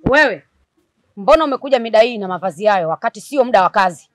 Wewe, mbona umekuja mida hii na mavazi hayo wakati sio muda wa kazi?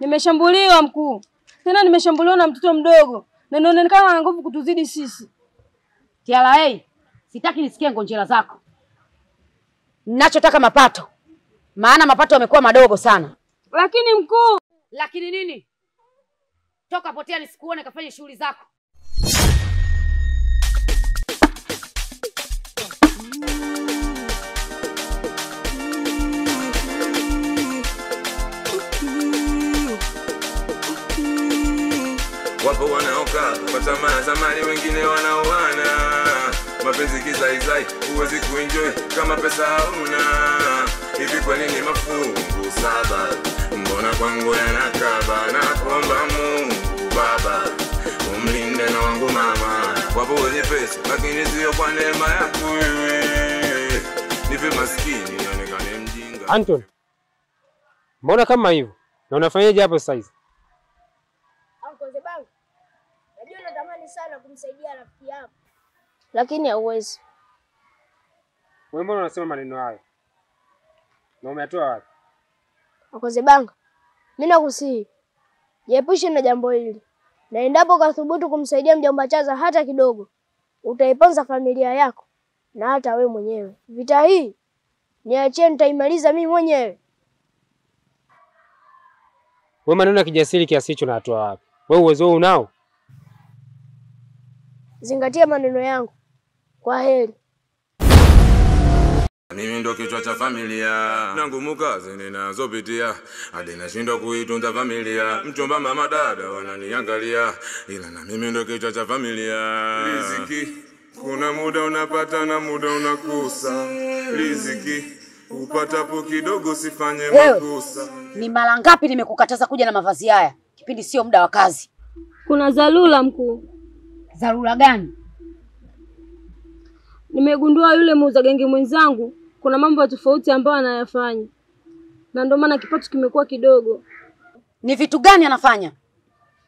Nimeshambuliwa mkuu. Tena nimeshambuliwa na mtoto mdogo. Na inaonekana ana nguvu kutuzidi sisi. TRA, sitaki nisikie ngonjera zako. Ninachotaka mapato. Maana mapato yamekuwa madogo sana. Lakini mkuu, lakini nini? Toka potea nisikuone kafanye shughuli zako. Wapo wanaoka kwa tamaa za mali, wengine wanaoana mapenzi kizaizai, huwezi kuenjoy kama pesa hauna. Hivi kwa nini mafungu saba? Mbona kwangu yanakaba? Nakuomba Mungu Baba umlinde na wangu mama. Wapo wenye pesa lakini sio kwa neema yako wewe. Nipe maskini nionekane mjinga. Anton, mbona kama hivyo? Na unafanyaje hapo sasa hivi? Uncle Bangu, najua natamani sana kumsaidia rafiki yako, lakini hauwezi. Wewe mbona unasema maneno hayo? Na umetoa wapi? Uncle Bangu, mimi nakusihi, jiepushe na jambo hili. Na endapo kathubutu kumsaidia mjomba Chaza hata kidogo, utaiponza familia yako na hata wewe mwenyewe. Vita hii niachie, nitaimaliza mimi mwenyewe. Wewe maneno ya kijasiri kiasi hicho unatoa wapi? Wewe uwezo unao? Zingatia maneno yangu. Kwa heri. Mimi ndo kichwa cha familia, na ngumu kazi ninazopitia, hadi nashindwa kuitunza familia. Mchomba mama dada wananiangalia, ila na mimi ndo kichwa cha familia. Riziki kuna muda unapata na muda unakosa. Riziki upatapo kidogo sifanye makosa. Ni mara ngapi nimekukataza kuja na mavazi haya? Kipindi sio muda wa kazi. kuna dharura mkuu. Dharura gani? Nimegundua yule muuza genge mwenzangu kuna mambo tofauti ambayo anayafanya. Na ndio maana kipato kimekuwa kidogo. Ni vitu gani anafanya?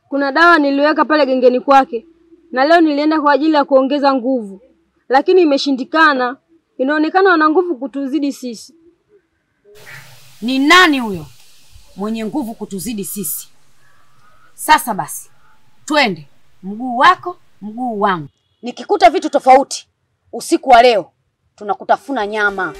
Kuna dawa niliweka pale gengeni kwake. Na leo nilienda kwa ajili ya kuongeza nguvu. Lakini imeshindikana. Inaonekana wana nguvu kutuzidi sisi. Ni nani huyo mwenye nguvu kutuzidi sisi? Sasa basi, twende. Mguu wako, mguu wangu. Nikikuta vitu tofauti, usiku wa leo tunakutafuna nyama.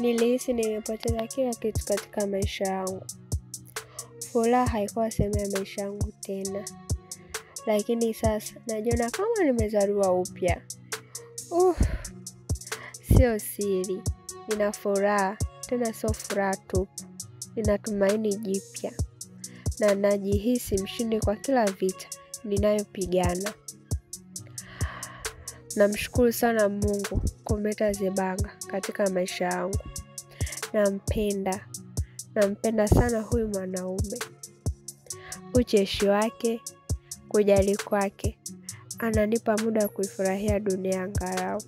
Nilihisi nimepoteza kila kitu katika maisha yangu. Furaha haikuwa sehemu ya maisha yangu tena. Lakini sasa najiona kama nimezaliwa upya. Sio siri. Nina furaha, tena sio furaha tupu. Nina tumaini jipya. Na najihisi mshindi kwa kila vita ninayopigana. Namshukuru sana Mungu kumleta Zebanga katika maisha yangu. Nampenda sana huyu mwanaume. Ucheshi wake, kujali kwake, ananipa muda kuifurahia dunia angalau.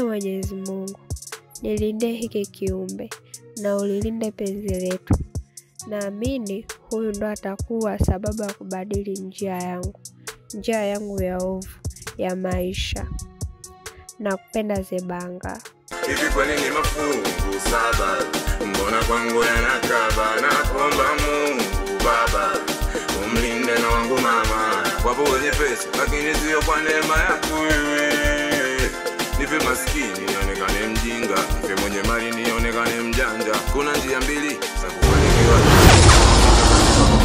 Mwenyezi Mungu, nilinde hiki kiumbe na ulilinde penzi letu. Naamini huyu ndo atakuwa sababu ya kubadili njia yangu ya ovu ya maisha. Nakupenda Zebanga. Hivi kwa nini mafungu 7? Mbona kwangu yanakaba? Naomba Mungu Baba umlinde na wangu mama. Wapo wenye pesa lakini sio kwa neema yako wewe. Nipe maskini nionekane mjinga, nipe mwenye mali nionekane mjanja. Kuna njia mbili za kufanikiwa,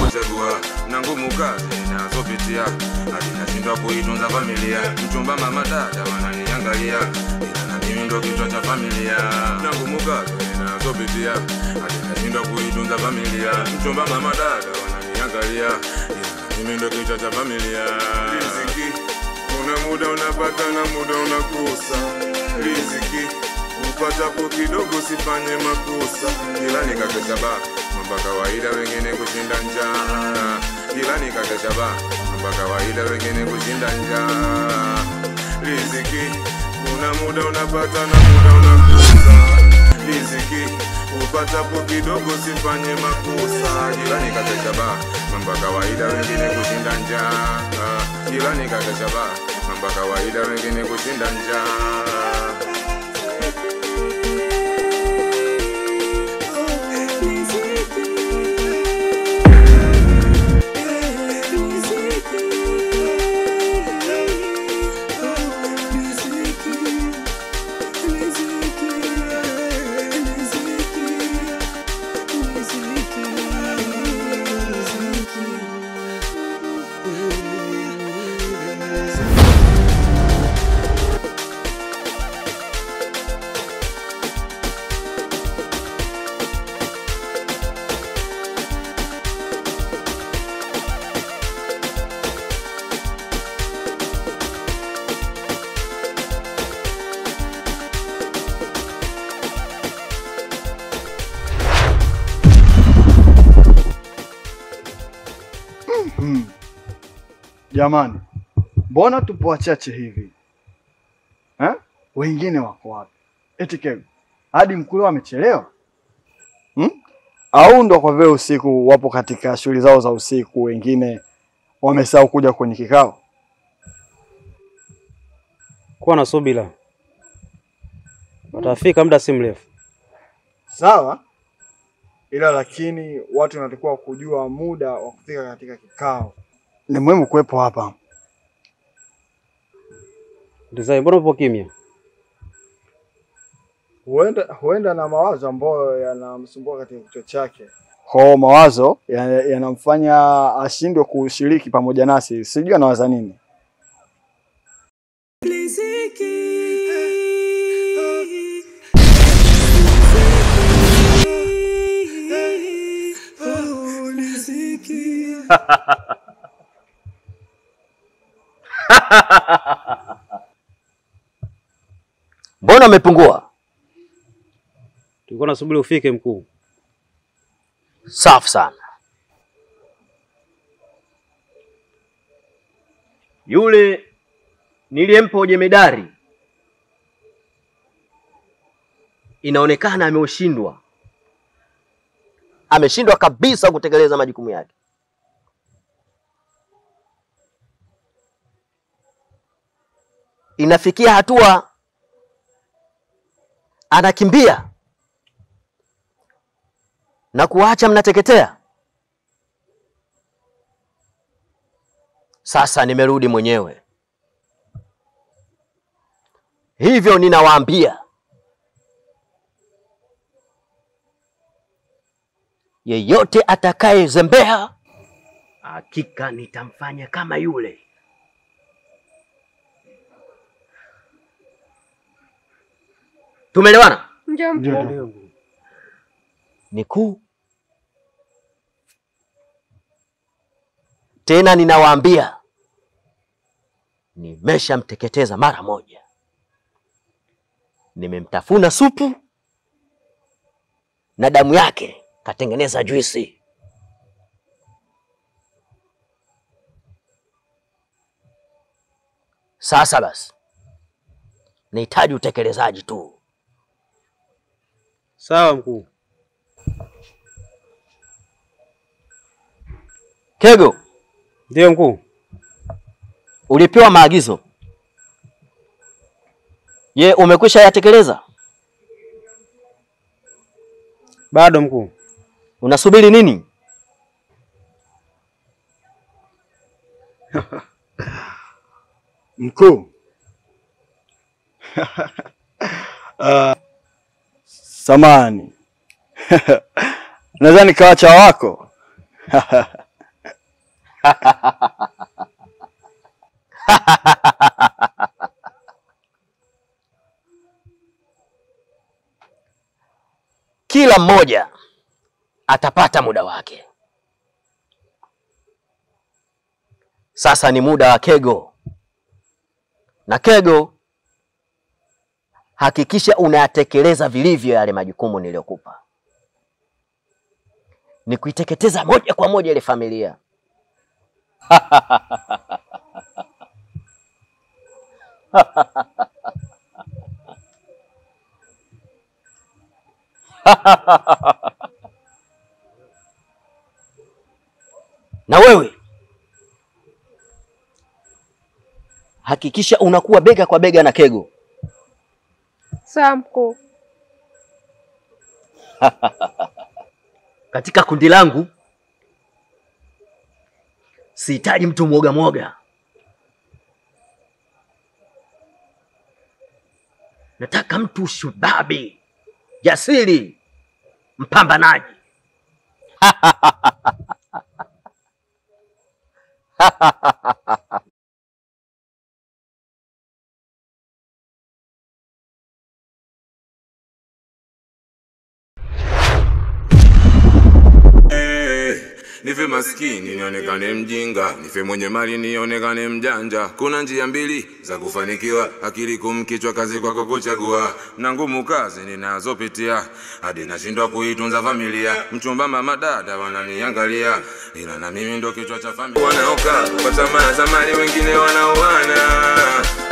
kuchagua na ngumu kazi ninazopitia, hadi nashindwa kuitunza familia. Mchumba mama dada wananiangalia, ila na mimi ndo kichwa cha familia. Na ngumu kazi ninazopitia, hadi nashindwa kuitunza familia. Mchumba mama dada wananiangalia, ila na mimi ndo kichwa cha familia. Riziki kuna muda unapata na muda unakosa. Riziki upatapo kidogo sifanye makosa. Ila nikakesha ba mambo kawaida, wengine kushinda njaa. Ila nikakesha ba mambo kawaida, wengine kushinda njaa. Riziki kuna muda unapata na muda unakosa. Riziki upatapo kidogo sifanye makosa. Ila nikakesha ba mambo kawaida, wengine kushinda njaa. Ila nikakesha ba mambo kawaida, wengine kushinda njaa. Jamani, mbona tupo wachache hivi? Wengine wako wapi? Eti Kego, hadi mkulu amechelewa? Au ndo kwa vile usiku wapo katika shughuli zao za usiku, wengine wamesahau kuja kwenye kikao? Kuwa na subira. Watafika muda si mrefu. Sawa. Ila lakini watu wanatakiwa kujua muda wa kufika katika kikao. Ni muhimu kuwepo hapa. Ndizai, mbona upo kimya? Huenda na mawazo ambayo yanamsumbua katika kichwa chake. Kwa mawazo yanamfanya ashindwe kushiriki pamoja nasi. Sijui anawaza nini. Mbona umepungua? Tulikuwa nasubiri ufike mkuu. Safi sana. Yule niliyempa ujemedari inaonekana ameushindwa. Ameshindwa kabisa kutekeleza majukumu yake. Inafikia hatua anakimbia na kuacha mnateketea. Sasa nimerudi mwenyewe. Hivyo ninawaambia, yeyote atakayezembea hakika nitamfanya kama yule. Tumeelewana? Ndio. Nikuu, tena ninawaambia nimeshamteketeza mara moja. Nimemtafuna supu na damu yake katengeneza juisi. Sasa basi nahitaji utekelezaji tu. Sawa mkuu. Kego. Ndio mkuu. Ulipewa maagizo. Je, umekwisha yatekeleza? Bado mkuu. Unasubiri nini? Mkuu. Samani. Nadhani kawacha wako. Kila mmoja atapata muda wake. Sasa ni muda wa Kego. Na Kego, hakikisha unayatekeleza vilivyo yale majukumu niliyokupa. Ni kuiteketeza moja kwa moja ile familia. Na wewe hakikisha unakuwa bega kwa bega na Kego. Sawa mkuu. Katika kundi langu sihitaji mtu mwoga mwoga. Nataka mtu shubabi, jasiri, mpambanaji. Nife maskini nionekane mjinga, nife mwenye mali nionekane mjanja. Kuna njia mbili za kufanikiwa, akili kumkichwa, kazi kwako kuchagua. Na ngumu kazi ninazopitia hadi nashindwa kuitunza familia. Mchumba mama dada wananiangalia, ila na mimi ndo kichwa cha familia. Wanaoka kwa tamaa za mali, wengine wanaoana.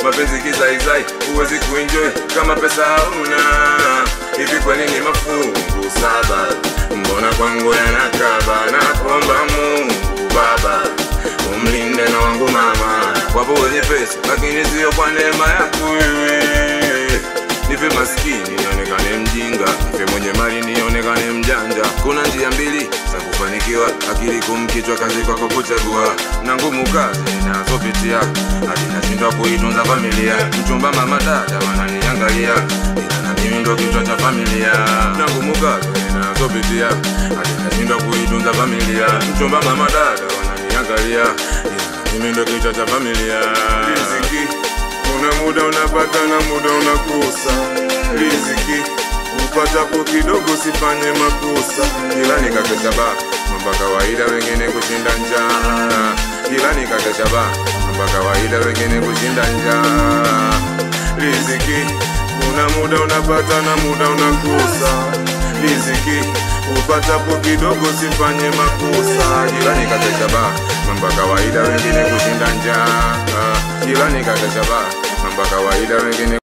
Mapenzi kizaizai, huwezi kuenjoy kama pesa hauna. Hivi kwa nini mafungu saba? Mbona kwangu yanakaba? Nakuomba Mungu Baba umlinde na wangu mama. Wapo wenye pesa lakini sio kwa neema yako wewe. Nife maskini nionekane mjinga, nife mwenye mali nionekane mjanja. Kuna njia mbili za kufanikiwa, akili kumkichwa, kazi kwako kuchagua. Na ngumu kazi ninazopitia hadi nashindwa kuitunza familia. Mchumba mama dada wananiangalia, ila na mimi ndo kichwa cha familia. Na ngumu kazi ninazopitia hadi nashindwa kuitunza familia. Mchumba mama dada wananiangalia, ila na mimi ndo kichwa cha familia. Riziki kuna muda unapata na muda unakosa. Riziki upata kwa kidogo, sifanye makosa. Ila nikakesha ba mambo kawaida, wengine kushinda njaa. Ila nikakesha ba mambo kawaida, wengine kushinda njaa. Riziki kuna muda unapata na muda unakosa. Riziki upata kwa kidogo, sifanye makosa. Ila nikakesha ba mambo kawaida, wengine kushinda njaa. Ila nikakesha ba mambo kawaida, wengine